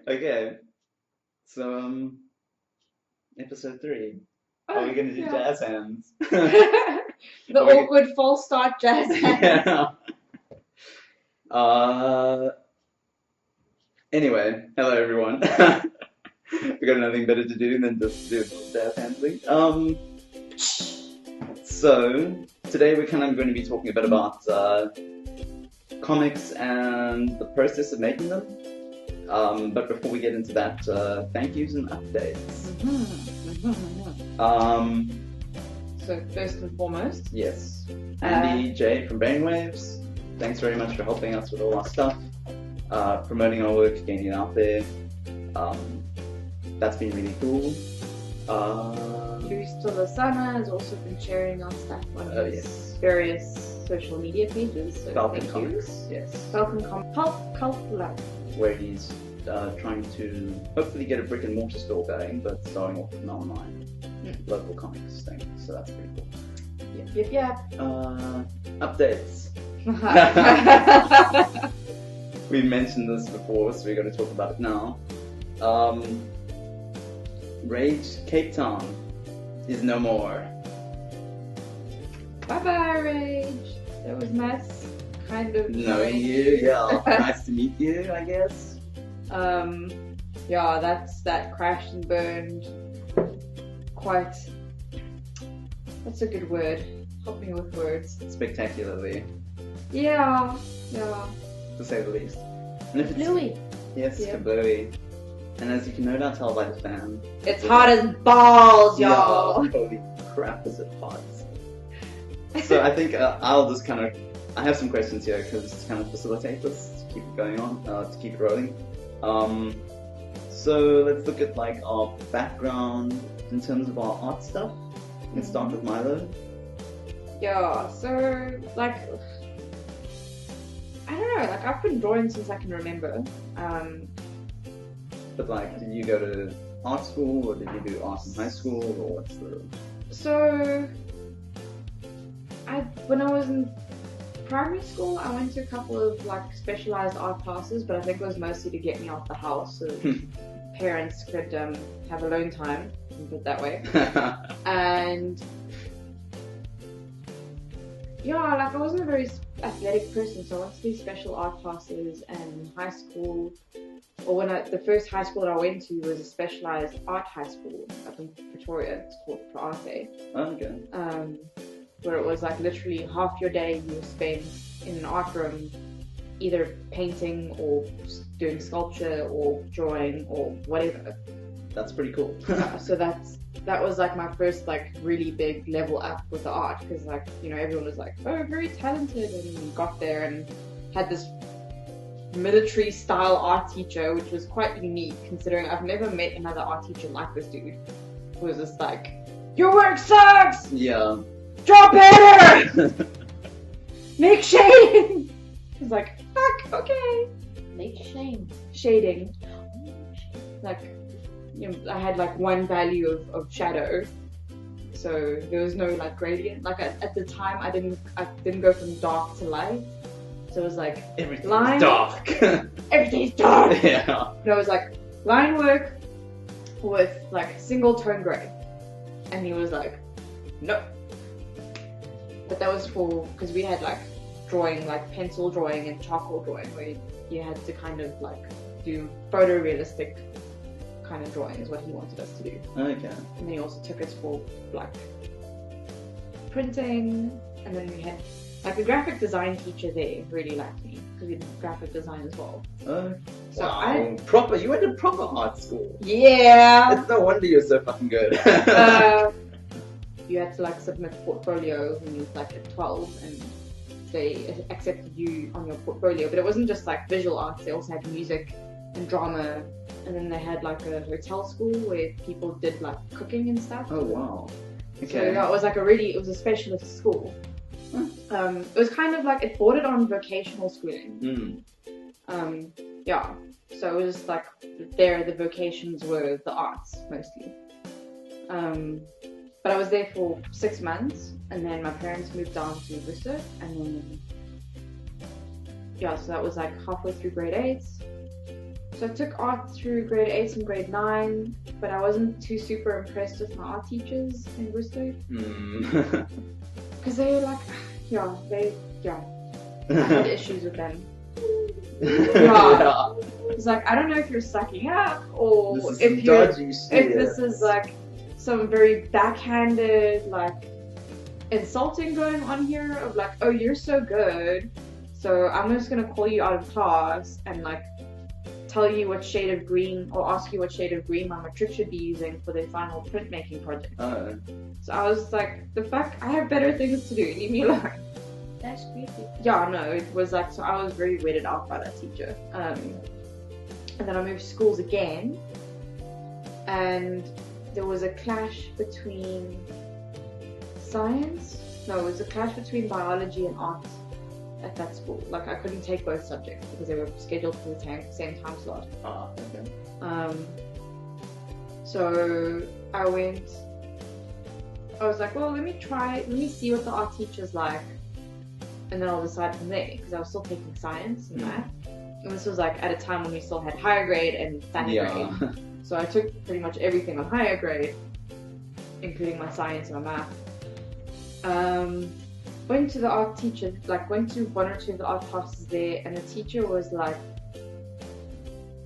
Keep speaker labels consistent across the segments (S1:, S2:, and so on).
S1: Okay, so episode 3. Are
S2: Oh,
S1: we gonna do
S2: yeah.
S1: jazz hands?
S2: The
S1: Are we-
S2: awkward false start jazz hands.
S1: Yeah. Anyway, hello everyone. We got nothing better to do than just do a little jazz hand thing. So today we're kind of going to be talking a bit about comics and the process of making them. But before we get into that, thank yous and updates.
S2: So first and foremost,
S1: Yes, Andy J from Brainwaves, thanks very much for helping us with all our stuff, promoting our work, getting it out there. That's been really cool.
S2: Luis Tolasana has also been sharing our stuff on his
S1: Yes.
S2: various social media pages. So
S1: Falcon
S2: thank
S1: Comics,
S2: you.
S1: yes,
S2: Falcon Cult Love.
S1: where he's trying to hopefully get a brick and mortar store going, but starting off with an online local comics thing. So that's pretty cool.
S2: Yep.
S1: Updates. We mentioned this before, so we're going to talk about it now. Rage Cape Town is no more.
S2: Bye bye, Rage. That was nice. Kind of
S1: Knowing you, yeah. Nice to meet you, I guess.
S2: Yeah, that crashed and burned quite. What's a good word? Help me with words.
S1: Spectacularly,
S2: Yeah.
S1: to say the least. And if it's,
S2: Bluey.
S1: yes,
S2: Yeah.
S1: Bluey. And as you can no doubt tell by the fan,
S2: It's hot as balls, y'all.
S1: yeah, holy crap, is it hot? So I think I'll just kind of, I have some questions here because to kind of facilitate this, to keep it going on, to keep it rolling. So let's look at like our background in terms of our art stuff. Let's start with Milo.
S2: Yeah, so like I don't know, like I've been drawing since I can remember.
S1: But like, did you go to art school or did you do art in high school or what's the?
S2: So when I was in primary school, I went to a couple of like specialized art classes, but I think it was mostly to get me off the house so parents could have alone time, put it that way. And yeah, like I wasn't a very athletic person, so I went to these special art classes and high school, or the first high school that I went to was a specialized art high school up in Pretoria. It's called Pro Arte.
S1: Okay.
S2: Where it was like literally half your day you spent in an art room, either painting or doing sculpture or drawing or whatever.
S1: That's pretty cool.
S2: So that was like my first like really big level up with the art, because like, you know, everyone was like, oh, very talented, and got there and had this military style art teacher, which was quite unique considering I've never met another art teacher like this dude, who was just like, your work sucks!
S1: Yeah.
S2: Draw better! Make shading! He's like, fuck, okay.
S3: Make shame.
S2: Shading. Like, you know, I had like one value of shadow, so there was no like gradient. Like at the time, I didn't go from dark to light, so it was like
S1: Everything's
S2: line,
S1: dark.
S2: everything's dark.
S1: Yeah.
S2: No, it was like line work with like single tone gray, and he was like, no. But that was because we had like drawing, like pencil drawing and charcoal drawing, where you had to kind of like do photorealistic kind of drawing is what he wanted us to do.
S1: Okay.
S2: And then he also took us for like printing, and then we had like a graphic design teacher there who really liked me because we did graphic design as well.
S1: Oh.
S2: So
S1: Wow. Proper. You went to proper art school.
S2: yeah.
S1: It's no wonder you're so fucking good.
S2: You had to like submit a portfolio when you was like at 12, and they accepted you on your portfolio. But it wasn't just like visual arts; they also had music and drama, and then they had like a hotel school where people did like cooking and stuff.
S1: Oh wow.
S2: So
S1: Okay.
S2: yeah, it was like it was a specialist school. It was kind of like it bordered on vocational schooling. Yeah, so it was just like there the vocations were the arts mostly. But I was there for 6 months, and then my parents moved down to Worcester, and then yeah, so that was like halfway through grade 8, So I took art through grade 8 and grade 9, but I wasn't too super impressed with my art teachers in Worcester. Because they were like, I had issues with them.
S1: Yeah.
S2: It's like, I don't know if you're sucking up or
S1: This is
S2: if
S1: some
S2: you're,
S1: dodgy
S2: if
S1: shit.
S2: this is like some very backhanded, like, insulting going on here of like, oh, you're so good, so I'm just gonna call you out of class and like tell you what shade of green or ask you what shade of green my matric should be using for their final printmaking project.
S1: Oh.
S2: So I was like, the fuck, I have better things to do, leave me alone.
S3: That's creepy.
S2: Yeah, no, it was like, so I was very weirded out by that teacher. And then I moved schools again, and there was a clash between science. No, it was a clash between biology and art at that school. Like, I couldn't take both subjects because they were scheduled for the same time slot.
S1: Ah, okay.
S2: So I was like, well, let me see what the art teacher's like, and then I'll decide from there, because I was still taking science and math. And this was like at a time when we still had higher grade and standard grade. So I took pretty much everything on higher grade, including my science and my math. Went to the art teacher, like went to one or two of the art classes there, and the teacher was like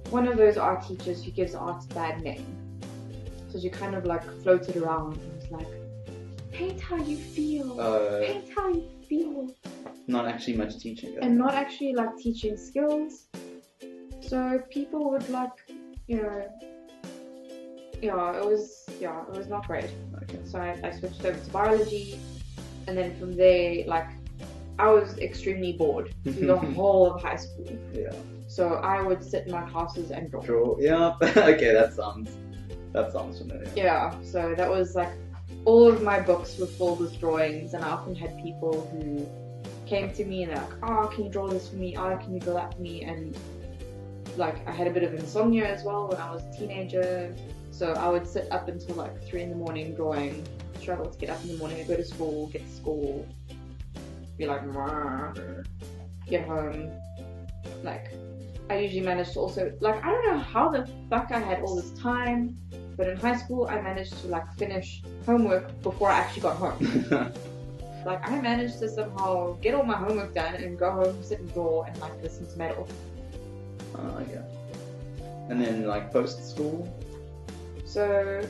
S2: one of those art teachers who gives art a bad name. So she kind of like floated around and was like, paint how you feel, paint how you feel.
S1: Not actually much teaching.
S2: And not actually like teaching skills. So people would like, you know, it was not great.
S1: Okay.
S2: So I switched over to biology, and then from there, like, I was extremely bored through the whole of high school.
S1: Yeah.
S2: So I would sit in my classes and draw.
S1: Yeah. Okay, that sounds familiar.
S2: Yeah. So that was like, all of my books were filled with drawings, and I often had people who came to me and they're like, oh, can you draw this for me? Oh, can you draw that for me? And like, I had a bit of insomnia as well when I was a teenager. So I would sit up until like 3 in the morning drawing, struggle to get up in the morning, go to school, get to school, be like, get home. Like, I usually managed to also, like, I don't know how the fuck I had all this time, but in high school I managed to like finish homework before I actually got home. Like, I managed to somehow get all my homework done and go home, sit and draw, and like listen to metal.
S1: Yeah. And then like post school.
S2: So,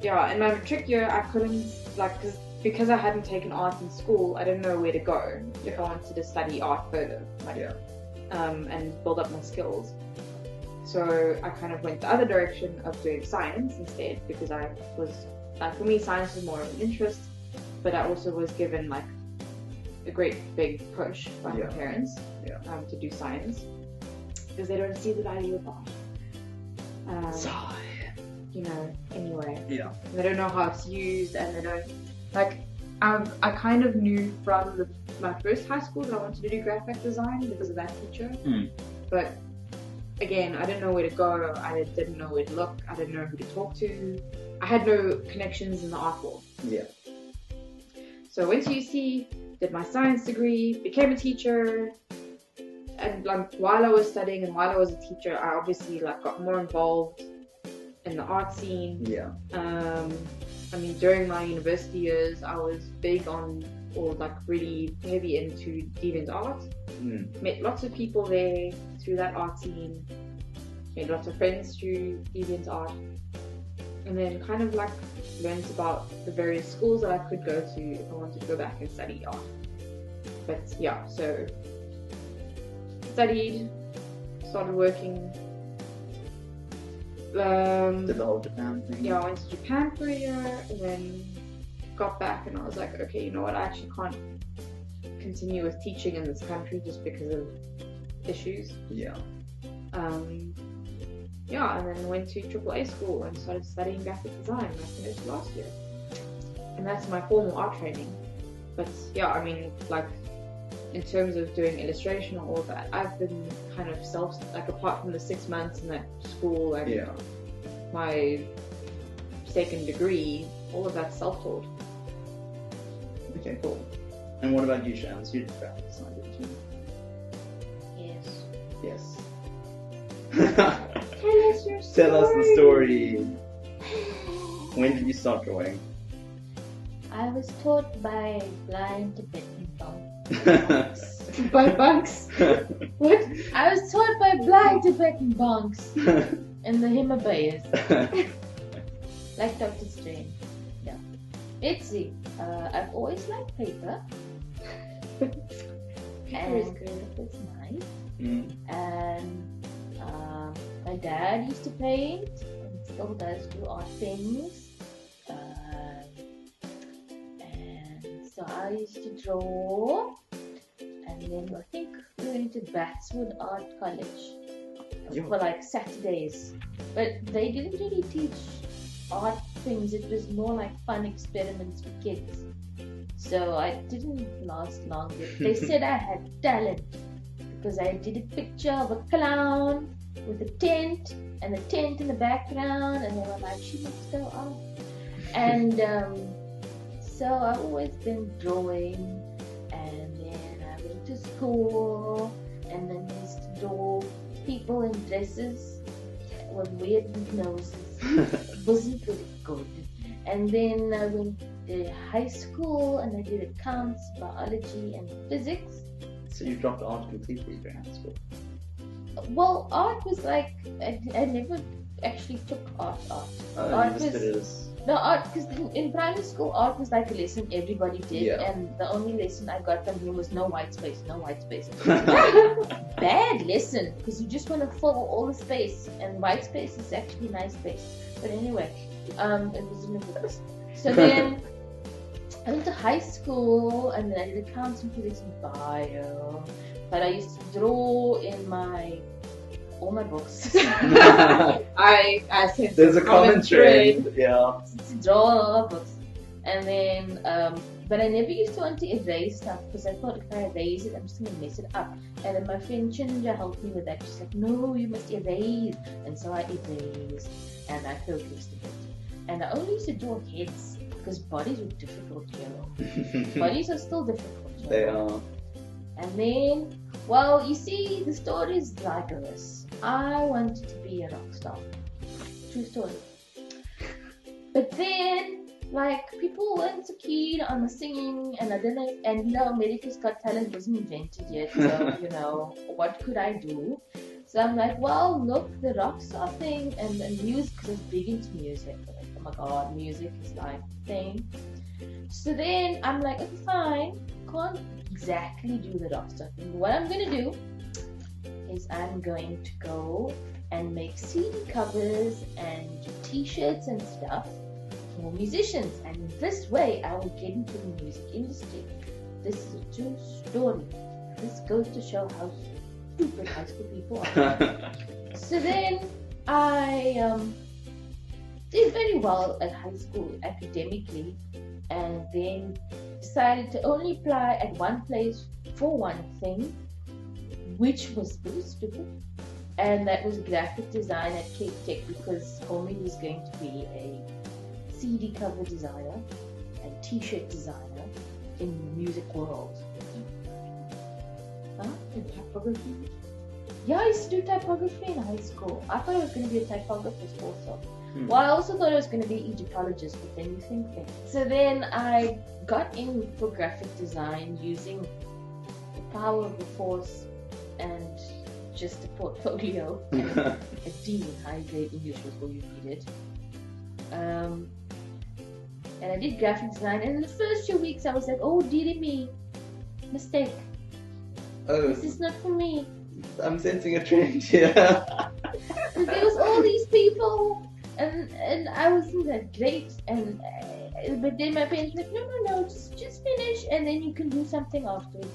S2: yeah, in my matric year, I couldn't, like, because I hadn't taken art in school, I didn't know where to go if I wanted to study art further, like, and build up my skills. So I kind of went the other direction of doing science instead, because I was, like, for me, science was more of an interest, but I also was given, like, a great big push by my parents to do science, because they don't see the value of art. You know, anyway.
S1: Yeah.
S2: They don't know how it's used, and they don't, like, I kind of knew from my first high school that I wanted to do graphic design because of that teacher. But again, I didn't know where to go, I didn't know where to look, I didn't know who to talk to. I had no connections in the art world.
S1: Yeah.
S2: So I went to UC, did my science degree, became a teacher, and like, while I was studying and while I was a teacher, I obviously like got more involved in the art scene.
S1: Yeah.
S2: I mean, during my university years, I was big on, or like really heavy into deviant art. Met lots of people there through that art scene. Made lots of friends through deviant art. And then kind of like learned about the various schools that I could go to if I wanted to go back and study art. But yeah, so studied, started working.
S1: Did the whole Japan thing?
S2: Yeah, I went to Japan for a year and then got back, and I was like, okay, you know what, I actually can't continue with teaching in this country just because of issues.
S1: Yeah.
S2: Yeah, and then went to AAA school and started studying graphic design, and I finished last year. And that's my formal art training. But yeah, I mean, like, in terms of doing illustration and all of that, I've been kind of like, apart from the 6 months in that school and my second degree, all of that's self-taught.
S1: Okay, cool. And what about you, Shams? You did graphic design, didn't you?
S3: Yes.
S1: Yes.
S2: Tell us your story.
S1: Tell us the story. When did you start drawing?
S3: I was taught by blind Tibetan monks.
S2: By bugs. What?
S3: I was taught by blind Tibetan monks in the Himalayas. Like Dr. Strange. Yeah. Etsy. I've always liked paper.
S2: Paper is good.
S3: It's nice.
S1: Mm.
S3: And my dad used to paint and still does do art things. And so I used to draw. And then I think we went to Batswood Art College for like Saturdays. But they didn't really teach art things. It was more like fun experiments for kids. So I didn't last long. They said I had talent because I did a picture of a clown with a tent and a tent in the background, and they were like, she must go out. And so I've always been drawing, and then I went to school, and then I used to draw people in dresses with weird noses. It wasn't really good. And then I went to high school and I did accounts, biology and physics.
S1: So you dropped art completely during high school?
S3: Well, art was like, I never actually took art. Art
S1: you just did it as...
S3: No, art, because in primary school, art was like a lesson everybody did,
S1: Yeah.
S3: and the only lesson I got from him was no white space, no white space. Bad lesson, because you just want to fill all the space, and white space is actually nice space. But anyway, it was in the So then I went to high school, and then I did accounts and physics and bio. But I used to draw in all my books.
S2: I sense
S1: There's a common trend. Yeah.
S3: To draw all our books. And then, but I never used to want to erase stuff because I thought if I erase it, I'm just going to mess it up. And then my friend Chinja helped me with that. She's like, no, you must erase. And so I erased and I focused a bit. And I only used to draw heads because bodies were difficult, Bodies are still difficult,
S1: They are.
S3: And then, well, you see, the story is like this. I wanted to be a rock star. True story. But then, like, people weren't so keen on the singing, and I didn't, and America's Got Talent wasn't invented yet, so, what could I do? So I'm like, well, look, the rock star thing, and music, because I was big into music. Like, oh my god, music is like the thing. So then I'm like, okay, fine, can't exactly do the rock star thing. What I'm gonna do is I'm going to go and make CD covers and t-shirts and stuff for musicians, and in this way I will get into the music industry. This is a true story. This goes to show how stupid high school people are. So then I did very well at high school academically, and then decided to only apply at one place for one thing, which was really stupid, and that was graphic design at Cape Tech, because homie was going to be a CD cover designer and t-shirt designer in the music world. Huh?
S2: In typography?
S3: Yeah, I used to do typography in high school. I thought I was going to be a typographer also. Well, I also thought I was going to be an Egyptologist, but then you think that. So then I got in for graphic design using the power of the force and just a portfolio and a D in high-grade English was all you needed. And I did graphic design, and in the first 2 weeks I was like, oh dearie me, mistake.
S1: Oh,
S3: This is not for me.
S1: I'm sensing a trend here.
S3: There was all these people, and I wasn't that great, and but then my parents were like, no, just finish, and then you can do something afterwards.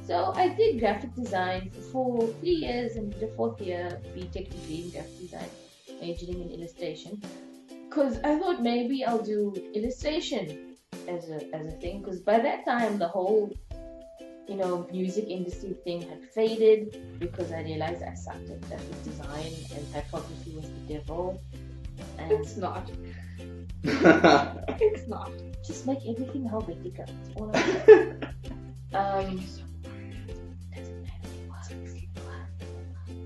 S3: So I did graphic design for 3 years, and did a 4th year BTech degree in graphic design, majoring in illustration, because I thought maybe I'll do illustration as a thing, because by that time the whole music industry thing had faded, because I realized I sucked at graphic design and typography was the devil. And
S2: It's not. It's not.
S3: just make everything Helvetica. That's all I do. Doesn't matter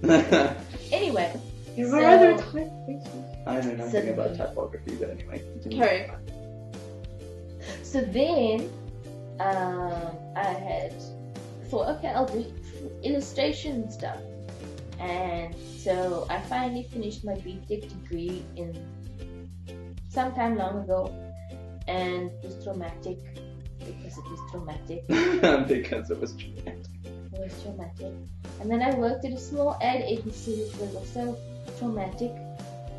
S3: what. Anyway, Anyway,
S2: You're
S3: So-
S2: rather typefaces.
S1: I know nothing
S3: So-
S1: about typography, but anyway.
S2: Okay.
S3: so then I had thought, okay, I'll do illustration stuff. And so I finally finished my BTech degree in sometime long ago, and it was traumatic because it was traumatic.
S1: Because it was traumatic.
S3: It was traumatic. And then I worked at a small ad agency, which was also traumatic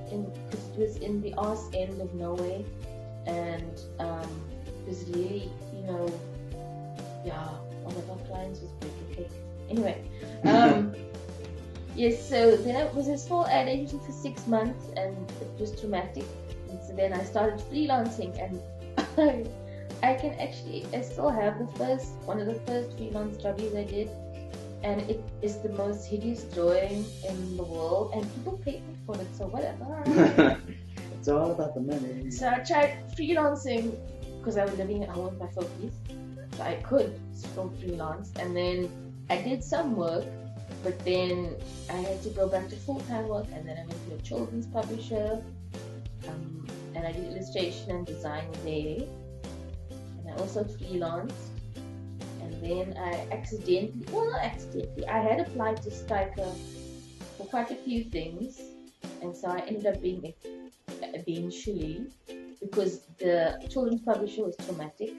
S3: because it was in the arse end of nowhere. And it was really, one of our clients was Baker Cake. Anyway, yes, so then it was a small ad agency for 6 months, and it was traumatic. And so then I started freelancing, and I still have one of the first freelance jobs I did, and it is the most hideous drawing in the world, and people paid me for it, so whatever.
S1: It's all about the money.
S3: So I tried freelancing because I was living at home with my folkies, so I could still freelance, and then I did some work, but then I had to go back to full-time work, and then I went to a children's publisher, and I did illustration and design there, and I also freelanced, and then I I had applied to Stryker for quite a few things, and so I ended up being eventually, because the children's publisher was traumatic,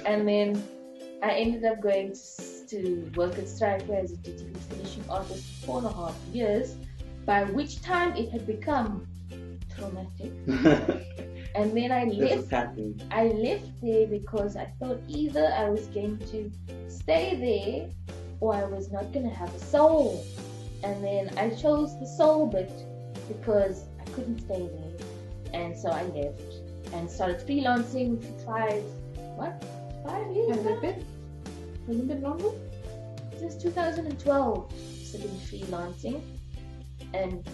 S3: and then I ended up going to work at Stryker as a digital finishing artist for 4.5 years, by which time it had become traumatic. And then I
S1: There's a
S3: left.
S1: pattern.
S3: I left there because I thought either I was going to stay there or I was not going to have a soul. And then I chose the soul bit because I couldn't stay there. And so I left and started freelancing for 5 years
S2: Has
S3: now?
S2: it been? Has it been longer?
S3: Since 2012, so I've been freelancing, and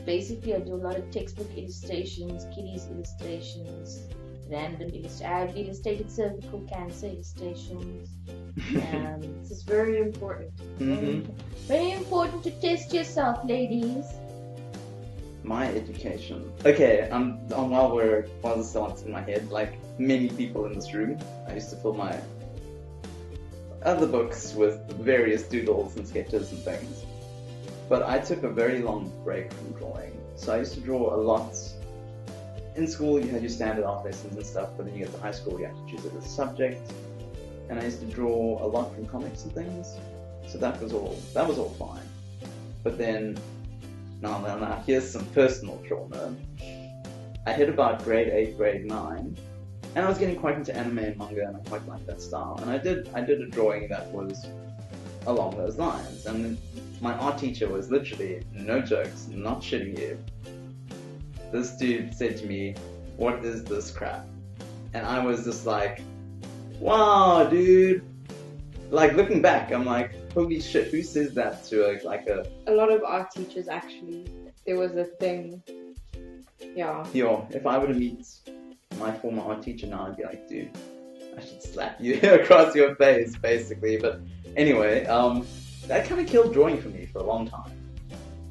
S3: basically I do a lot of textbook illustrations, kiddies illustrations, random illustrations. I've illustrated cervical cancer illustrations.
S2: This is very important.
S1: Mm-hmm.
S3: Very important to test yourself, ladies.
S1: My education. Okay, while this starts in my head, like many people in this room, I used to fill my other books with various doodles and sketches and things. But I took a very long break from drawing. So I used to draw a lot. In school, you had your standard art lessons and stuff, but then you get to high school, you have to choose it as a subject. And I used to draw a lot from comics and things. So that was all fine. But then, now, here's some personal trauma. I hit about grade 8, grade 9, and I was getting quite into anime and manga, and I quite liked that style. And I did a drawing that was along those lines. And my art teacher was literally, no jokes, not shitting you. This dude said to me, "What is this crap?" And I was just like, "Wow, dude!" Like looking back, I'm like, "Holy shit! Who says that to
S2: A lot of art teachers actually. There was a thing. Yeah.
S1: Yo, if I were to meet my former art teacher now, I'd be like, dude, I should slap you across your face, basically." But anyway, that kind of killed drawing for me for a long time.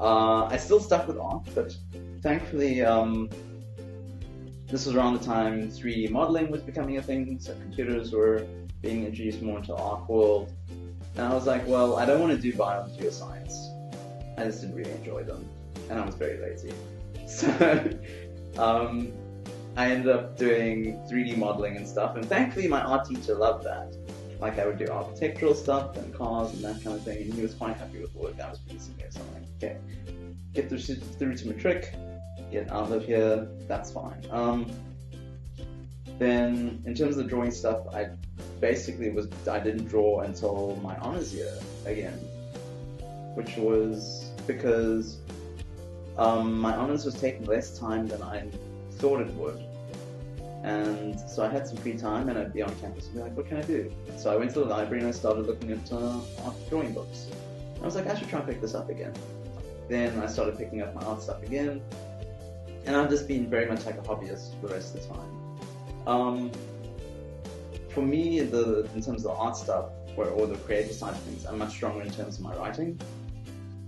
S1: I still stuck with art, but thankfully, this was around the time 3D modeling was becoming a thing, so computers were being introduced more into the art world. And I was like, well, I don't want to do biology or science. I just didn't really enjoy them, and I was very lazy. So I ended up doing 3D modeling and stuff, and thankfully my art teacher loved that. Like I would do architectural stuff and cars and that kind of thing, and he was quite happy with the work I was producing here. So I'm like, okay, get through to matric, get out of here, that's fine. Then in terms of the drawing stuff, I didn't draw until my honors year again, which was because my honors was taking less time than I thought it would. And so I had some free time, and I'd be on campus and be like, what can I do? So I went to the library and I started looking at art drawing books. And I was like, I should try and pick this up again. Then I started picking up my art stuff again, and I've just been very much like a hobbyist for the rest of the time. For me, in terms of the art stuff, or the creative side of things, I'm much stronger in terms of my writing.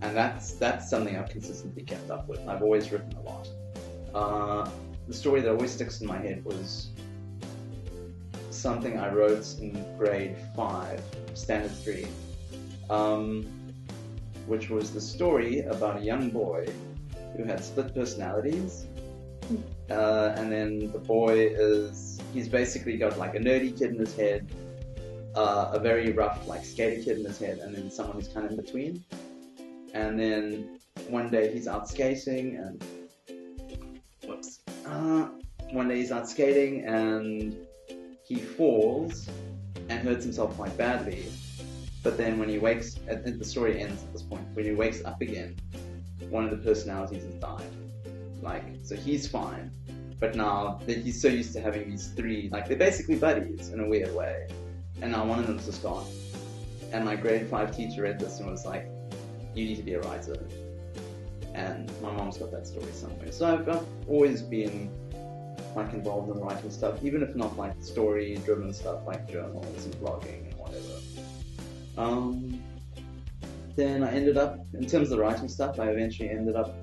S1: And that's something I've consistently kept up with. I've always written a lot. The story that always sticks in my head was something I wrote in grade 5, standard 3, which was the story about a young boy who had split personalities. And then the boy he's basically got like a nerdy kid in his head, a very rough like skater kid in his head, and then someone who's kind of in between. And then one day he's out skating and he falls and hurts himself quite badly. But then when he wakes, the story ends at this point. When he wakes up again, one of the personalities has died. Like, so he's fine, but now he's so used to having these 3, like they're basically buddies in a weird way, and now one of them's just gone. And my grade 5 teacher read this and was like, "You need to be a writer." And my mom's got that story somewhere. So I've always been like involved in writing stuff, even if not like story-driven stuff like journals and blogging and whatever. Then I ended up, in terms of the writing stuff, I eventually ended up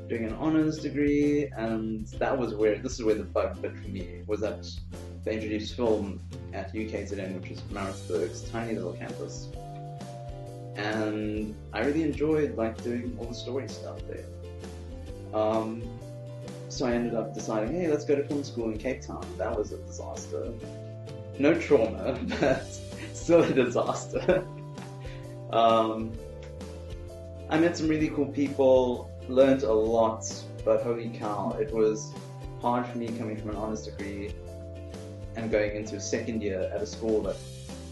S1: doing an honours degree, and this is where the bug bit for me was that they introduced film at UKZN, which is Maritzburg's tiny little campus, and I really enjoyed like doing all the story stuff there. So I ended up deciding, hey, let's go to film school in Cape Town. That was a disaster. No trauma, but still a disaster. I met some really cool people, learned a lot, but holy cow, it was hard for me coming from an honours degree and going into a second year at a school that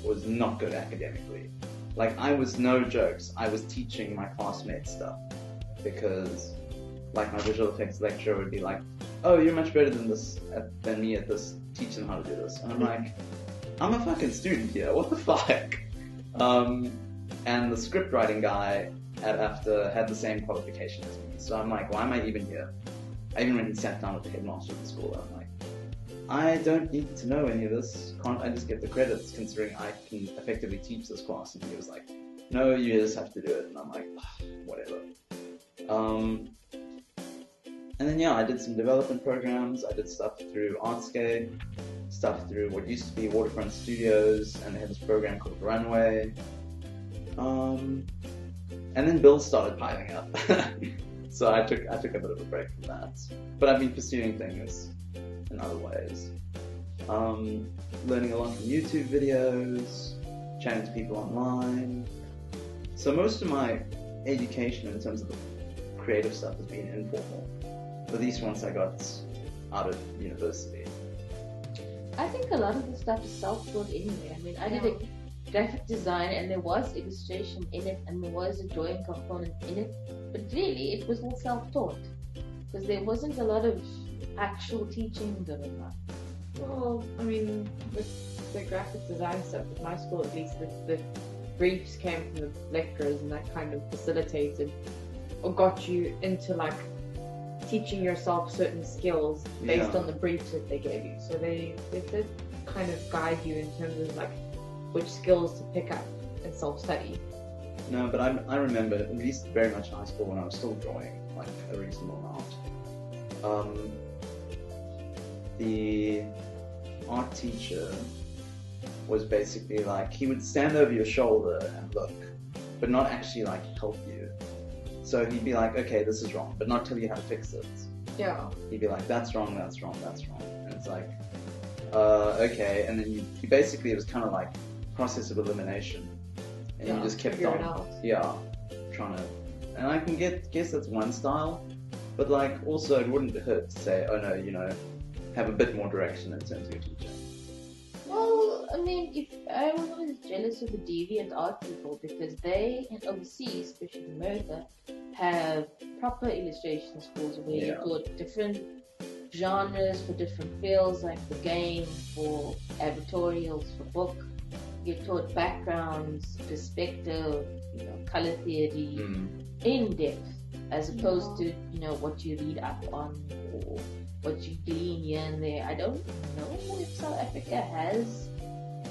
S1: was not good academically. Like, I was, no jokes, I was teaching my classmates stuff, because like my visual effects lecturer would be like, "Oh, you're much better than me at this, teach them how to do this." And I'm like, I'm a fucking student here, what the fuck? And the script writing guy at AFTA had the same qualification as me, so I'm like, why am I even here? I even went and sat down with the headmaster of the school, and I'm like, I don't need to know any of this, can't I just get the credits considering I can effectively teach this class? And he was like, no, you just have to do it. And I'm like, whatever. And then I did some development programs. I did stuff through Artscape, stuff through what used to be Waterfront Studios, and they had this program called Runway. And then bills started piling up, so I took a bit of a break from that. But I've been pursuing things in other ways, learning a lot from YouTube videos, chatting to people online. So most of my education in terms of the creative stuff has been informal, at least once I got out of university.
S3: I think a lot of the stuff is self-taught anyway. I mean, I did a graphic design and there was illustration in it and there was a drawing component in it, but really it was all self-taught because there wasn't a lot of actual teaching going on.
S2: Well, I mean, with the graphic design stuff at my school, at least the briefs came from the lecturers, and that kind of facilitated or got you into like teaching yourself certain skills based on the briefs that they gave you. So they did kind of guide you in terms of like which skills to pick up and self-study.
S1: No, but I remember, at least very much in high school when I was still drawing like a reasonable amount, the art teacher was basically like, he would stand over your shoulder and look, but not actually like help you. So he'd be like, okay, this is wrong, but not tell you how to fix it.
S2: Yeah.
S1: He'd be like, that's wrong, that's wrong, that's wrong. And it's like, okay. And then you basically, it was kind of like process of elimination. And you just kept on, trying to, and I can guess that's one style, but like also it wouldn't hurt to say, oh no, have a bit more direction in terms of your teaching.
S3: Well, I mean, if I was always jealous of the deviant art people because they, in overseas, especially in America, have proper illustration schools where you taught different genres for different fields, like for game, for advertorials, for book. You taught backgrounds, perspective, color theory, in depth, as opposed to what you read up on or what you glean here and there. I don't know if South Africa has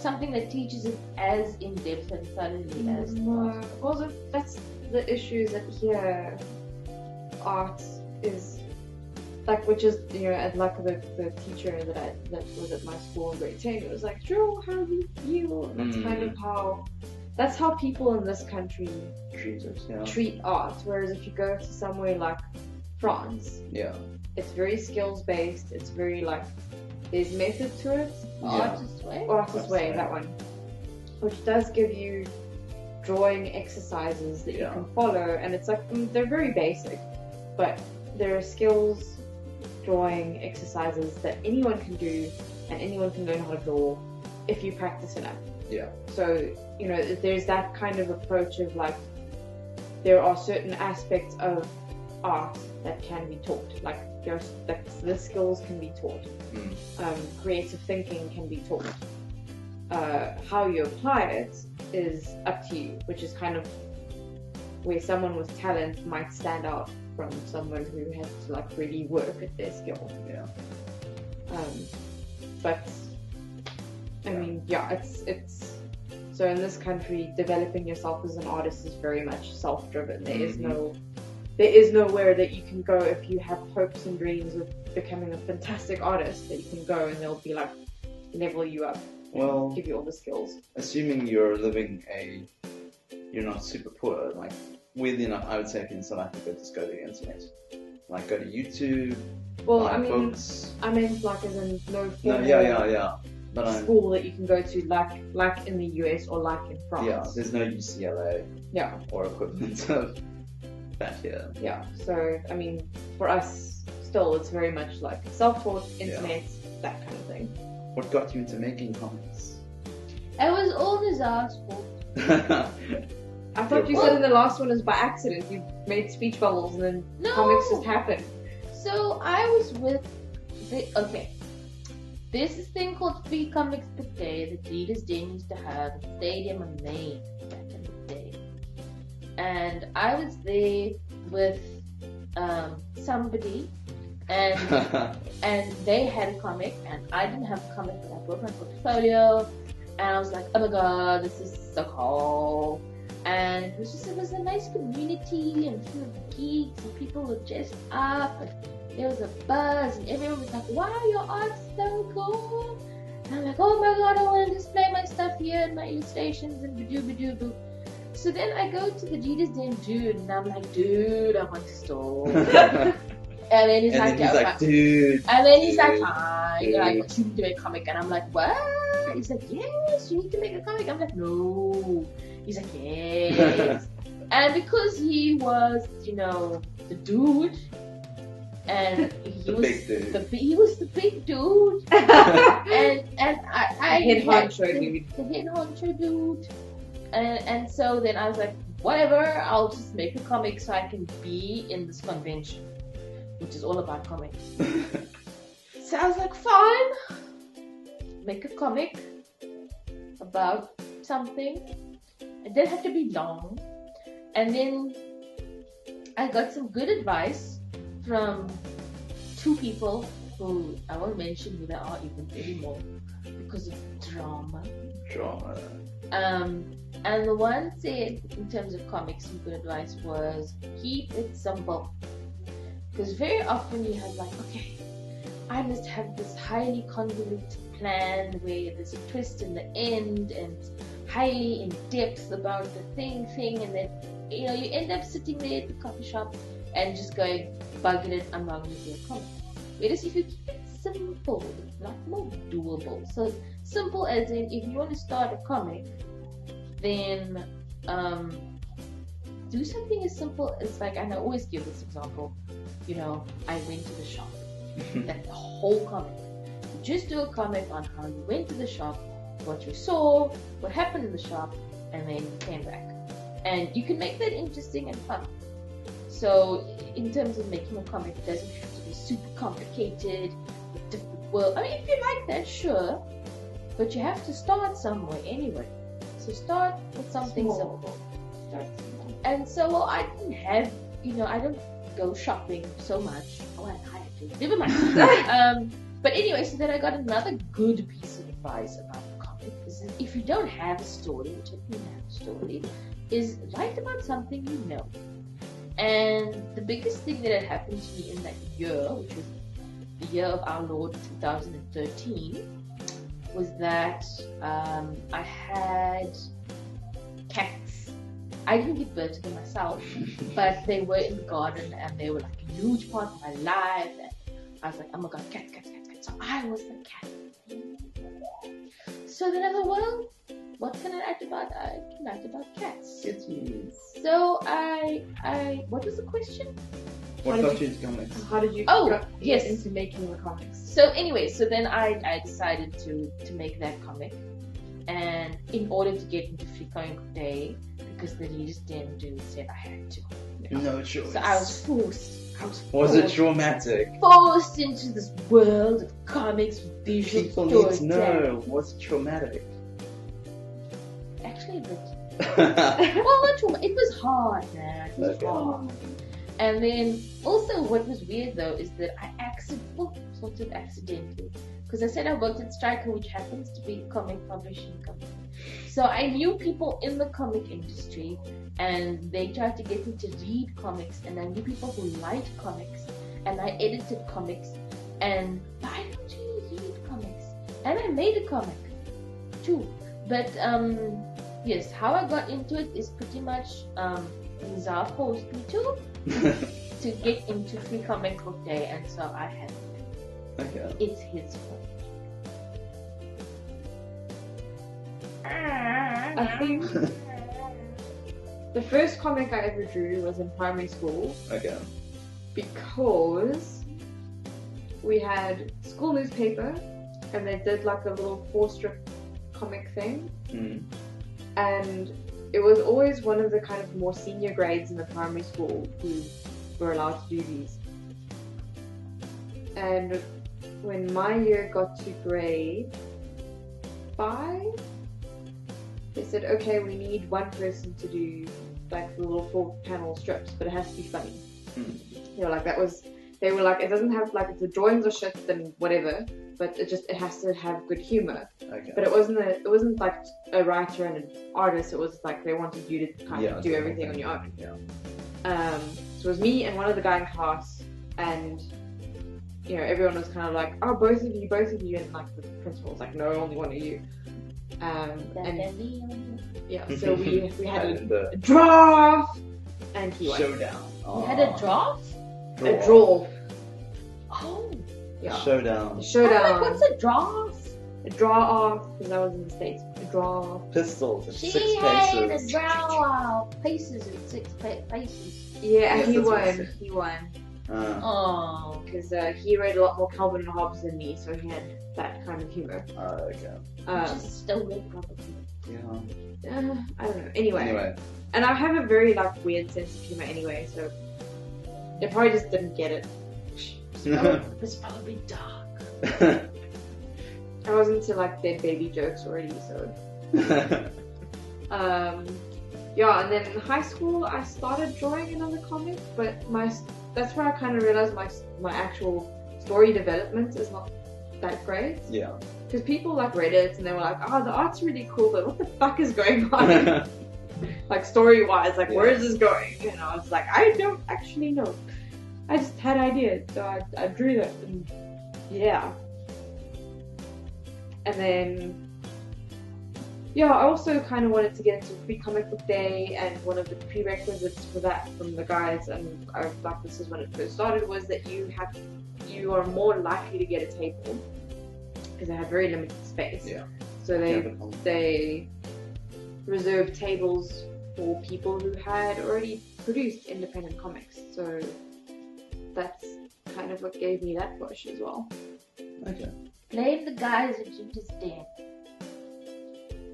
S3: something that teaches it as in depth and thoroughly as
S2: No. Well, that's the issue, is that here art is like, which is, you know, and like the teacher that was at my school in grade 10, it was like, draw how you feel. And that's kind of that's how people in this country treat art. Whereas if you go to somewhere like France, it's very skills based. It's very like, there's method to it.
S3: Artist's way.
S2: Artist's way, that one, which does give you drawing exercises that you can follow, and it's like, they're very basic, but there are skills drawing exercises that anyone can do, and anyone can learn how to draw if you practice enough. So, you know, there's that kind of approach of like, there are certain aspects of art that can be taught, like the skills can be taught. Creative thinking can be taught. How you apply it is up to you, which is kind of where someone with talent might stand out from someone who has to like really work at their skill. But I mean, it's so in this country, developing yourself as an artist is very much self-driven. There is nowhere that you can go if you have hopes and dreams of becoming a fantastic artist, that you can go and they'll be like, level you up, give you all the skills.
S1: Assuming you're you're not super poor, like, weirdly enough, I would say if you're in South Africa, just go to the internet. Like, go to YouTube, buy books.
S2: I mean, like, as in no formal
S1: But
S2: school that you can go to, like in the US or like in France.
S1: Yeah, there's no UCLA or equivalent of that here.
S2: Yeah, so, I mean, for us, still, it's very much like self-taught, internet, that kind of thing.
S1: What got you into making comics?
S3: It was all Nazar's fault.
S2: I thought you said in the last one is by accident. You made speech bubbles and then comics just happened.
S3: So I was with there's this thing called Free Comics Per Day that Leaders Den used to have at Stadium in Maine back in the day. And I was there with somebody, and they had a comic, and I didn't have a comic, but I brought my portfolio, and I was like, oh my god, this is so cool. And it was a nice community, and full of geeks, and people were dressed up, and there was a buzz, and everyone was like, wow, your art's so cool. And I'm like, oh my god, I want to display my stuff here and my illustrations and ba-doo. So then I go to the Leaders Den dude, and I'm like, dude, I want to store. And then he's like,
S1: dude.
S3: And then he's like, fine, you need to make a comic. And I'm like, what? He's like, yes, you need to make a comic. I'm like, no. He's like, yes. And because he was, the dude, and he was the big dude, and I
S2: head honcho dude.
S3: The head honcho dude. And so then I was like, whatever, I'll just make a comic so I can be in this convention, which is all about comics. So I was like, fine, make a comic about something. It didn't have to be long. And then I got some good advice from two people who I won't mention who they are even anymore because of drama. And the one said, in terms of comics, some good advice was keep it simple. Because very often you have like, okay, I must have this highly convoluted plan where there's a twist in the end and highly in depth about the thing, and then you end up sitting there at the coffee shop and just going, bugging it, I'm not going to do a comic. Whereas if you keep it simple, it's a lot more doable. So simple as in, if you want to start a comic, then do something as simple as, like, and I always give this example, I went to the shop. That's the whole comic. You just do a comic on how you went to the shop, what you saw, what happened in the shop, and then you came back. And you can make that interesting and fun. So in terms of making a comic, it doesn't have to be super complicated with different world. I mean, if you like that, sure, but you have to start somewhere anyway. So start with something simple. And so I didn't have, I don't go shopping so much. Oh, I had to. Never mind. But anyway, so then I got another good piece of advice about the comic. Is is if you don't have a story, which I didn't have a story, is write about something you know. And the biggest thing that had happened to me in that year, which was the year of our Lord 2013, was that I had cats. I didn't give birth to them myself, but they were in the garden and they were like a huge part of my life. And I was like, oh my god, cats. So I was the cat. So then I thought, well, what can I write about? I can write about cats.
S1: Kitties.
S3: So I what was the question?
S1: What got you into comics?
S2: How did you
S3: yes.
S2: get into making the comics?
S3: So anyway, so then I decided to make that comic, and in order to get into Free Comic Book Day, because the leaders didn't do it, said I had to.
S1: No choice.
S3: So I was forced.
S1: Was it traumatic?
S3: Forced into this world of comics, visual
S1: People need to
S3: storytelling.
S1: know. Was it traumatic?
S3: Actually, a bit. Well, not traumatic. It was hard, man. It was
S1: Okay.
S3: hard. And then also, what was weird though is that I sort of accidentally, because I said I worked at Striker, which happens to be a comic publishing company. So I knew people in the comic industry, and they tried to get me to read comics, and I knew people who liked comics, and I edited comics, and why don't you read comics? And I made a comic too. But yes, how I got into it is pretty much Nizar forced me to get into Free Comic Book Day, and so I had to.
S1: Okay.
S3: It's his fault.
S2: I think the first comic I ever drew was in primary school
S1: Okay.
S2: because we had school newspaper and they did like a little 4-strip comic thing, and it was always one of the kind of more senior grades in the primary school who were allowed to do these. And when my year got to grade 5, they said, okay, we need one person to do like the little 4-panel strips, but it has to be funny. You know, like they were like, it doesn't have, like, if the drawings are shit, then whatever, but it has to have good humor.
S1: Okay.
S2: But it wasn't like a writer and an artist. It was like they wanted you to kind of do everything on your own.
S1: Yeah.
S2: So it was me and one other guy in class, and you know, everyone was kind of like, oh, both of you, and like the principal was like, no, only one of you. And yeah, so we had a draft, and he won.
S1: Showdown.
S3: You had a draft?
S2: A draw.
S3: Oh.
S2: Yeah.
S1: Showdown.
S3: I'm like, what's a draft?
S2: A draw off, because I was in the States. A draw.
S1: Pistols at
S3: She
S1: 6
S3: had
S1: paces.
S3: a draw paces at 6 paces.
S2: Yeah,
S1: Yes,
S2: he
S1: that's what I
S2: won.
S1: said.
S2: He won.
S3: Oh.
S2: Because he read a lot more Calvin and Hobbes than me, so he had that kind of humor.
S1: Okay.
S3: Just stolen, probably.
S1: Yeah.
S2: I don't know. Anyway. And I have a very like weird sense of humor anyway, so they probably just didn't get it.
S3: It's probably dark.
S2: I was into like dead baby jokes already, so. Yeah, and then in high school I started drawing another comic, but that's where I kind of realized my actual story development is not that great.
S1: Yeah.
S2: Because people like read it and they were like, oh, the art's really cool, but what the fuck is going on? Like story-wise, like where is this going? And I was like, I don't actually know. I just had ideas, so I drew them, and yeah. And then, yeah, I also kind of wanted to get into Free Comic Book Day, and one of the prerequisites for that from the guys, and I was like, this is when it first started, was that you are more likely to get a table because they have very limited space.
S1: Yeah.
S2: So they reserved tables for people who had already produced independent comics. So that's kind of what gave me that push as well.
S1: Okay.
S3: Blame the guys who did this dead.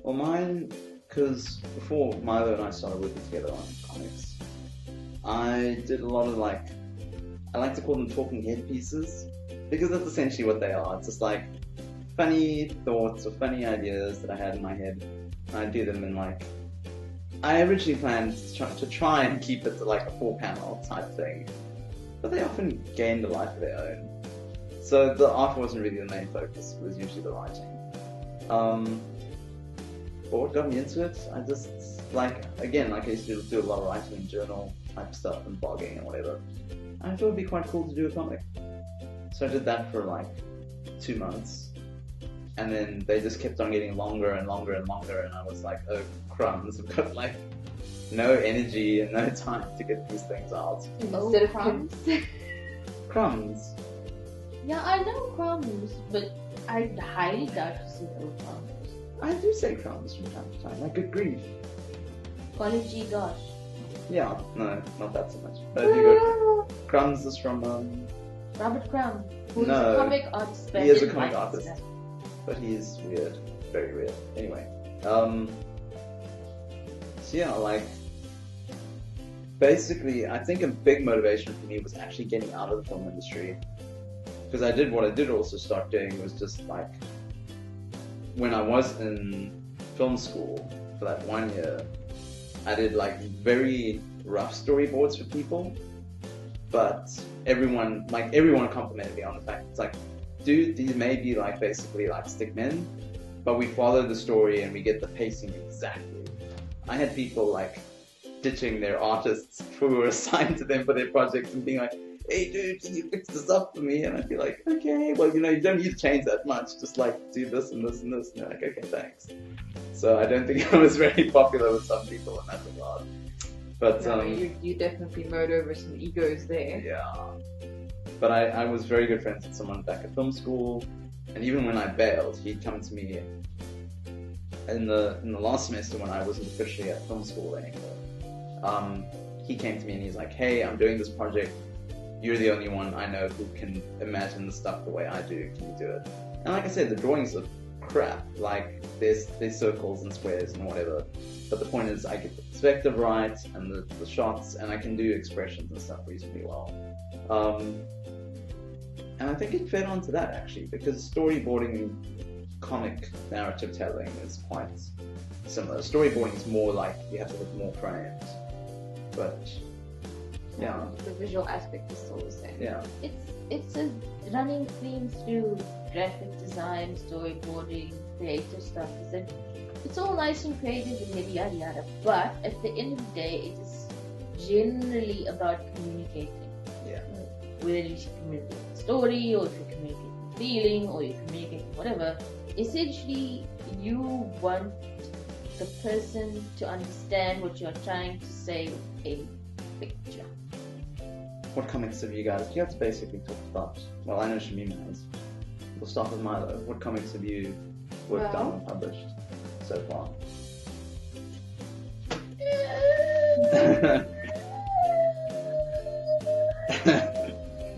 S1: Well, mine, because before Milo and I started working together on comics, I did a lot of I like to call them talking head pieces, because that's essentially what they are. It's just like funny thoughts or funny ideas that I had in my head. I do them in I originally planned to try and keep it to a 4-panel type thing, but they often gained a life of their own. So the art wasn't really the main focus, it was usually the writing. But what got me into it, I just, like, again, like I used to do a lot of writing and journal type stuff and blogging and whatever. I thought it'd be quite cool to do a comic. So I did that for like 2 months. And then they just kept on getting longer and longer and longer, and I was like, oh crumbs, I've got like no energy and no time to get these things out.
S2: Instead of
S3: crumbs.
S1: Crumbs.
S3: Yeah, I know crumbs, but I highly doubt you said crumbs.
S1: I do say crumbs from time to time, like good grief.
S3: Apology, gosh.
S1: Yeah, no, not that so much. But I do go Crumbs is from
S3: Robert Crumb, who's
S1: No,
S3: a comic artist. but
S1: he is a
S3: didn't
S1: comic
S3: like
S1: artist.
S3: that.
S1: but he's weird, very weird. Anyway, so yeah, like basically, I think a big motivation for me was actually getting out of the film industry, because what I did also start doing was just like when I was in film school for that 1 year, I did like very rough storyboards for people, but everyone complimented me on the fact it's like, dude, these may be like basically like stickmen, but we follow the story and we get the pacing exactly. I had people like ditching their artists who were assigned to them for their projects and being like, hey dude, can you fix this up for me? And I'd be like, okay, well, you don't need to change that much, just like do this and this and this. And they're like, okay, thanks. So I don't think I was very popular with some people in that regard. But
S2: No, you definitely mowed over some egos there.
S1: yeah. But I was very good friends with someone back at film school, and even when I bailed, he'd come to me in the last semester when I wasn't officially at film school anymore. He came to me and he's like, hey, I'm doing this project. You're the only one I know who can imagine the stuff the way I do. Can you do it? And like I said, the drawings are crap. Like there's circles and squares and whatever. But the point is, I get the perspective right and the shots, and I can do expressions and stuff reasonably well. And I think it fed onto that actually, because storyboarding, comic narrative telling is quite similar. Storyboarding is more like you have to look more frames, but yeah,
S2: The visual aspect is still the same.
S1: yeah,
S3: It's a running theme through graphic design, storyboarding, creative stuff. Is that it's all nice and creative and yada yada yada, but at the end of the day, it is generally about communicating.
S1: yeah.
S3: Whether you're communicating a story, or if you're communicating a feeling, or you're communicating whatever, essentially you want the person to understand what you're trying to say with a picture.
S1: What comics have you guys? You guys basically talked about. Well, I know Shamima has. We'll start with Milo. What comics have you worked on and published so far?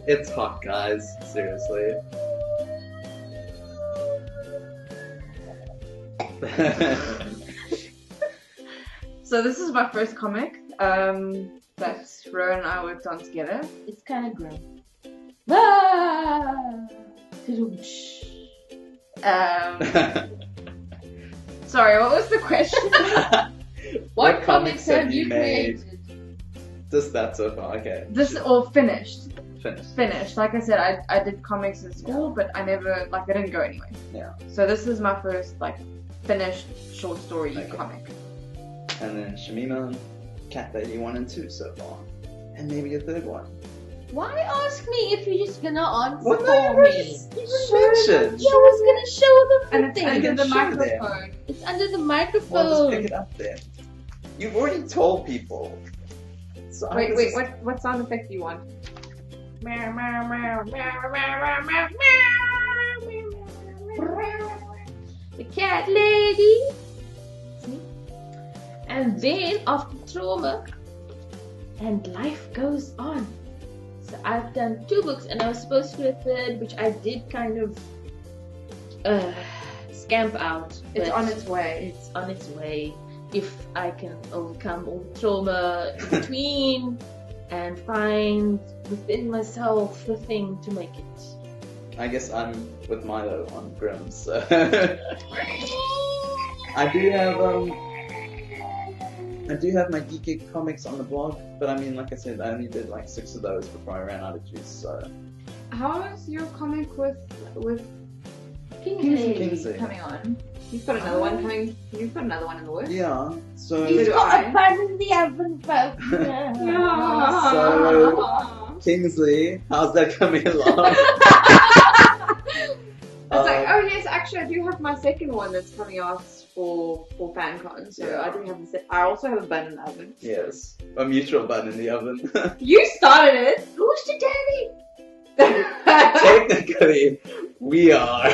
S1: It's hot, guys. Seriously.
S2: So this is my first comic that Ro and I worked on together.
S3: It's kind of grim. Ah!
S2: Sorry, what was the question?
S3: What comics have you created?
S1: Just that so far, okay.
S2: This all finished.
S1: Finished.
S2: Like I said, I did comics in school, but I never, like, I didn't go anywhere.
S1: Yeah.
S2: So this is my first, like, finished short story
S1: Okay.
S2: comic.
S1: And then Shamima, Cat Lady 1 and 2 so far. And maybe a third one.
S3: Why ask me if you're just gonna answer
S1: What
S3: for me?
S1: you mentioned.
S3: I was gonna show the
S2: And it's
S3: thing.
S2: under
S1: can
S2: the
S1: show them.
S2: microphone.
S3: It's under the
S1: Well,
S3: microphone.
S1: just pick it up then. You've already told people. So I
S2: Wait,
S1: was-
S2: what sound effect do you want? Meow, meow, meow, meow, meow, meow, meow.
S3: The cat lady. See? And then after trauma, and life goes on. So I've done 2 books, and I was supposed to do a third, which I did kind of scamp out.
S2: It's
S3: but
S2: on its way.
S3: It's on its way. If I can overcome all the trauma in between and find within myself the thing to make it.
S1: I guess I'm with Milo on Grimm, so I do have my Geek comics on the blog, but I mean, like I said, I only did like 6 of those before I ran out of juice. So
S2: How is your comic with
S3: Kingsley.
S1: Kingsley.
S2: coming on? You've got another one coming. You've got another one in the works.
S1: Yeah. So
S3: He's
S2: do
S3: got
S2: I.
S3: a bun in the oven, folks.
S1: So- Kingsley, how's that coming along?
S2: It's like, oh yes, actually I do have my second one that's coming out for FanCon, so
S1: Yeah.
S2: I do have I also have a bun in the oven.
S1: Yes, a mutual bun in the oven.
S2: You started it!
S3: Who's the daddy?
S1: Technically, we are.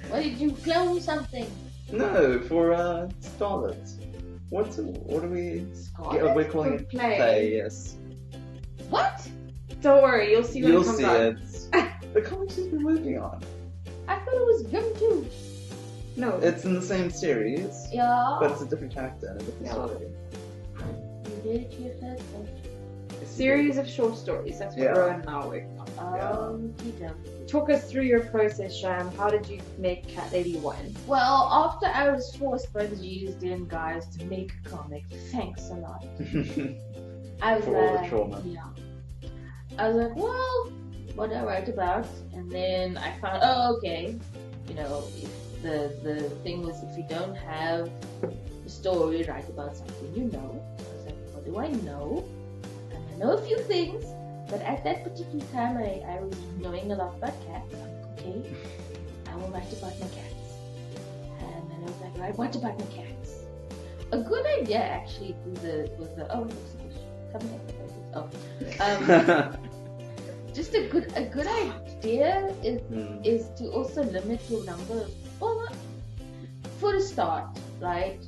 S3: What did you clone something?
S1: No, for Scarlet. What are we?
S3: Scarlet?
S1: Yeah, we're calling
S2: For
S1: it
S2: play.
S1: Yes.
S3: What?
S2: Don't worry, you'll see when
S1: You'll
S2: it comes
S1: see
S2: out.
S1: it. The comic she's been working on.
S3: I thought it was Grim too.
S2: No.
S1: It's in the same series,
S3: Yeah.
S1: but it's a different character and a different
S2: Yeah.
S1: story.
S3: You did it yourself.
S2: Series of short stories, that's what
S1: Yeah.
S2: Rowan and I are working on.
S3: Yeah.
S2: Talk us through your process, Sham. How did you make Cat Lady 1?
S3: Well, after I was forced by the GSD and guys to make a comic, thanks a lot. I was
S1: For all the
S3: like,
S1: trauma.
S3: yeah. I was like, well, what do I write about? And then I found, oh, okay. You know, if the thing was, if you don't have a story, write about something you know. I was like, what do I know? And I know a few things, but at that particular time, I was knowing a lot about cats. I'm like, okay, I will write about my cats. And then I was like, right, what about my cats? A good idea, actually, was the oh, coming up with ideas. Oh. Just a good idea is to also limit your number of, well, not for a start, right?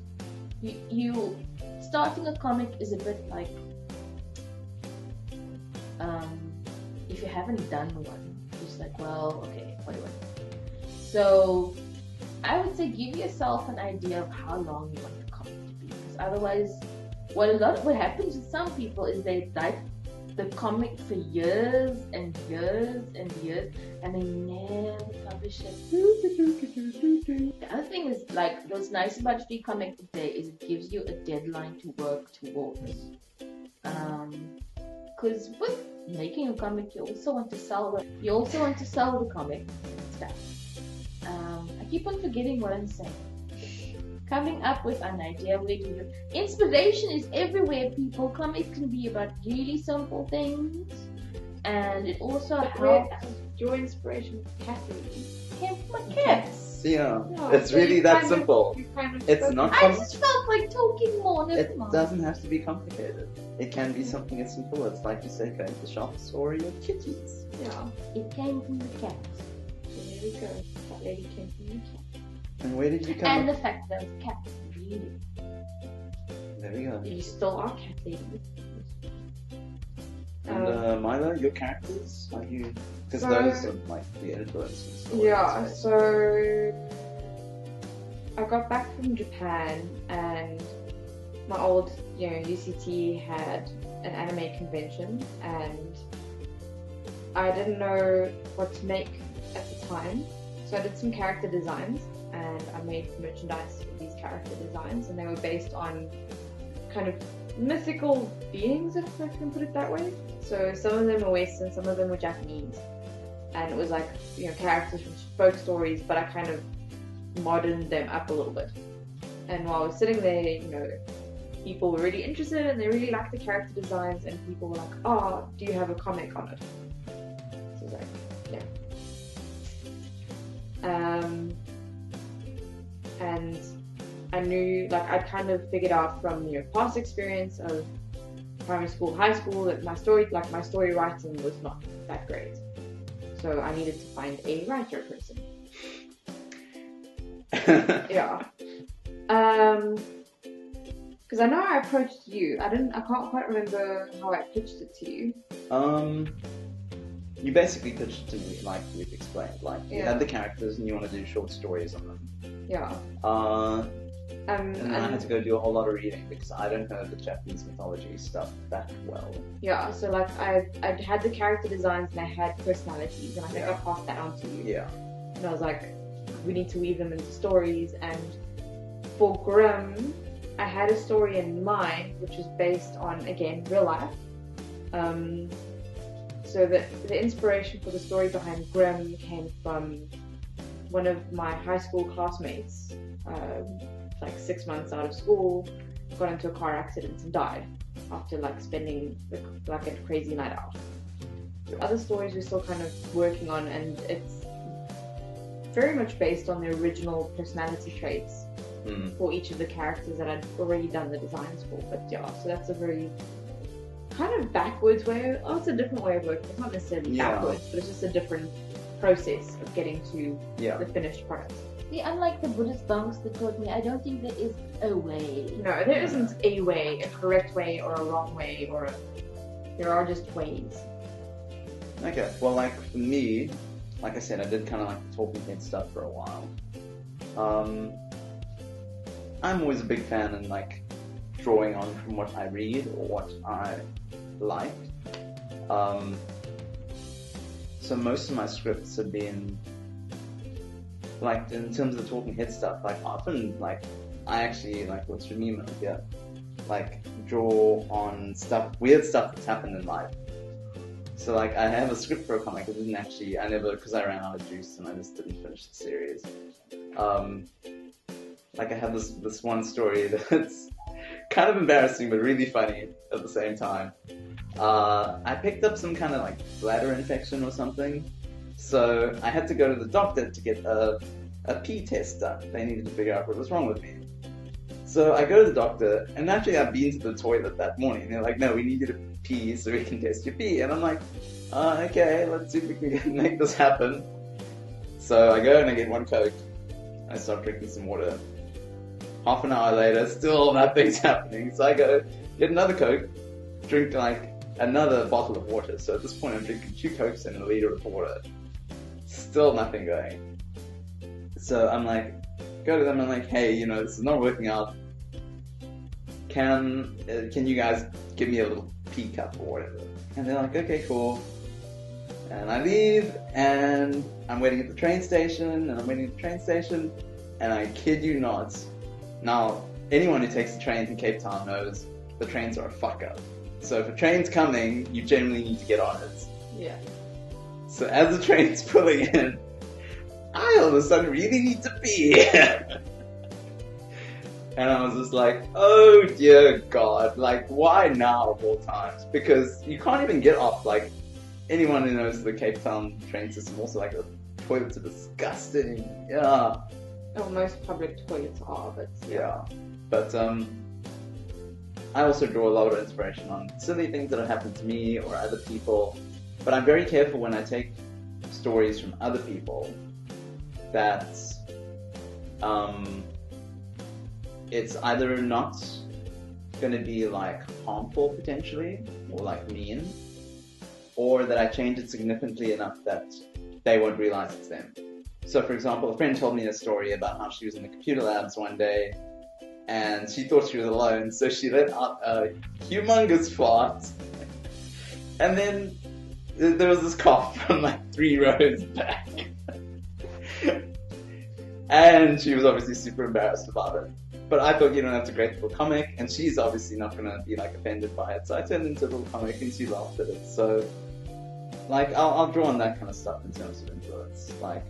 S3: You starting a comic is a bit like if you haven't done one, it's like, well, okay, what do I do? So I would say give yourself an idea of how long you want the comic to be, because otherwise what happens with some people is they write the comic for years and years and years and they never publish it. The other thing is, like, what's nice about Free Comic Book Day is it gives you a deadline to work towards. Because with making a comic, you also want to sell the comic stuff. I keep on forgetting what I'm saying. Coming up with an idea where you inspiration is everywhere, people. Comics can be about really simple things, and it also helps.
S2: Your inspiration, Cat Lady.
S3: My cats.
S1: Yeah,
S2: No,
S1: it's
S2: so
S1: really
S2: you
S1: that
S2: kind of-
S1: simple.
S2: you kind of
S1: It's
S2: spoke-
S1: not
S3: I just felt like talking more. Never
S1: It
S3: mind.
S1: doesn't have to be complicated. It can be something as simple as, like you say, going to the shops or your kitties.
S2: Yeah.
S3: It came from the cat.
S2: So there we go. Cat Lady came from the cat.
S1: And where did you come
S3: And
S1: up?
S3: the fact that it's cats, really.
S1: There we go.
S2: You still are Cat Lady.
S1: And Milo, your characters, are you? Because
S2: So-
S1: those are like the influences.
S2: Yeah, so I got back from Japan and my old, UCT had an anime convention and I didn't know what to make at the time. So I did some character designs and I made merchandise with these character designs and they were based on kind of mythical beings, if I can put it that way. So some of them were Western, some of them were Japanese. And it was like, characters from folk stories, but I kind of moderned them up a little bit. And while I was sitting there, people were really interested and they really liked the character designs and people were like, oh, do you have a comic on it? So I was like, yeah. And I knew, I kind of figured out from, past experience of primary school, high school, that my story writing was not that great. So I needed to find a writer person. Yeah. Because I know I approached you. I can't quite remember how I pitched it to you.
S1: You basically pitched it to me like we've explained. Like you
S2: Yeah.
S1: had the characters and you want to do short stories on them.
S2: Yeah.
S1: And then I had to go do a whole lot of reading because I don't know the Japanese mythology stuff that well.
S2: Yeah, so I had the character designs and I had personalities and I think
S1: Yeah.
S2: I passed that on to you.
S1: Yeah.
S2: And I was like, we need to weave them into stories. And for Grimm, I had a story in mind which was based on, again, real life. So the inspiration for the story behind Grimm came from one of my high school classmates, like 6 months out of school, got into a car accident and died after like spending like a crazy night out. Other stories we're still kind of working on, and it's very much based on the original personality traits for each of the characters that I'd already done the designs for. But yeah, so that's a very kind of backwards way. Oh, it's a different way of working. It's not necessarily backwards, but it's just a different process of getting to the finished product.
S3: See, unlike the Buddhist monks that taught me, I don't think there is a way.
S2: No, there isn't a way, a correct way or a wrong way, there are just ways.
S1: Okay, well, like for me, like I said, I did kind of like the talking head stuff for a while. I'm always a big fan in like drawing on from what I read or what I like. So most of my scripts have been like, in terms of the talking head stuff, like often like I actually like what's your name here, like draw on weird stuff that's happened in life. So like I have a script for a comic. Because I ran out of juice and I just didn't finish the series. Like I have this one story that's kind of embarrassing but really funny at the same time. I picked up some kind of like bladder infection or something, so I had to go to the doctor to get a pee test done. They needed to figure out what was wrong with me. So I go to the doctor, and naturally I've been to the toilet that morning, and they're like, no, we need you to pee so we can test your pee. And I'm like, okay, let's see if we can make this happen. So I go and I get one Coke. I start drinking some water. Half an hour later, still nothing's happening. So I go get another Coke, drink like another bottle of water. So at this point I'm drinking 2 Cokes and a liter of water. Still nothing going. So I'm like, go to them and I'm like, hey, this is not working out. Can you guys give me a little pee cup or whatever? And they're like, okay, cool. And I leave, and I'm waiting at the train station, and I kid you not. Now, anyone who takes the train to Cape Town knows the trains are a fuck up. So if a train's coming, you generally need to get on it.
S2: Yeah.
S1: So as the train's pulling in, I all of a sudden really need to pee. And I was just like, oh dear God, like why now of all times? Because you can't even get off, like anyone who knows the Cape Town train system also, like the toilets are disgusting. Yeah.
S2: Oh, most public toilets are, but
S1: yeah. But I also draw a lot of inspiration on silly things that have happened to me or other people. But I'm very careful when I take stories from other people that it's either not going to be like harmful potentially or like mean, or that I change it significantly enough that they won't realize it's them. So for example, a friend told me a story about how she was in the computer labs one day and she thought she was alone, so she let out a humongous fart and then there was this cough from like 3 rows back. And she was obviously super embarrassed about it. But I thought, that's a great little comic, and she's obviously not going to be like offended by it. So I turned it into a little comic and she laughed at it. So, like, I'll draw on that kind of stuff in terms of influence. Like,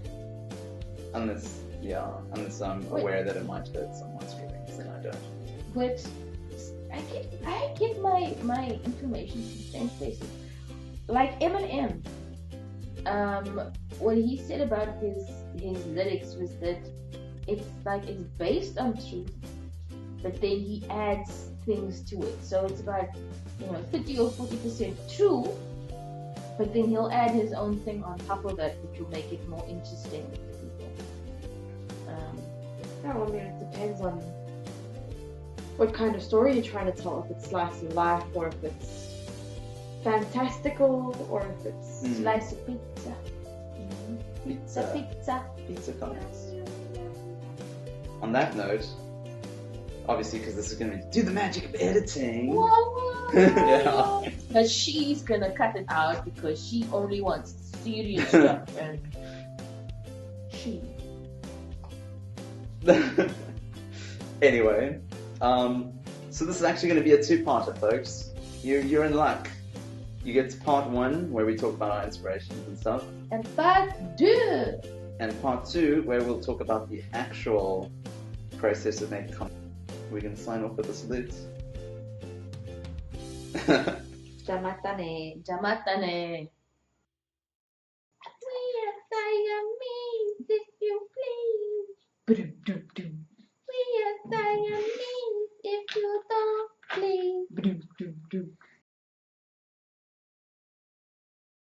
S1: unless I'm aware that it might hurt someone's feelings, then I don't.
S3: But I get my information from strange places. Like Eminem, what he said about his lyrics was that it's based on truth, but then he adds things to it. So it's about 30 or 40% true, but then he'll add his own thing on top of that, which will make it more interesting to people.
S2: It depends on what kind of story you're trying to tell. If it's slice of life, or if it's fantastical, or if it's
S3: slice of pizza.
S1: Pizza comics. On that note, obviously, because this is going to do the magic of editing.
S3: Yeah. But she's going to cut it out because she only wants serious stuff. And
S1: Anyway, so this is actually going to be a 2-parter, folks. You're in luck. You get to part 1 where we talk about our inspirations and stuff.
S3: And part 2,
S1: And part 2, where we'll talk about the actual process of making comics. We're going to sign off with a salute.
S2: Jamatane.
S3: Jamatane. We are Siamese, if you please. Ba-dum-dum-dum. We are Siamese, if you don't please. Ba-dum-dum-dum.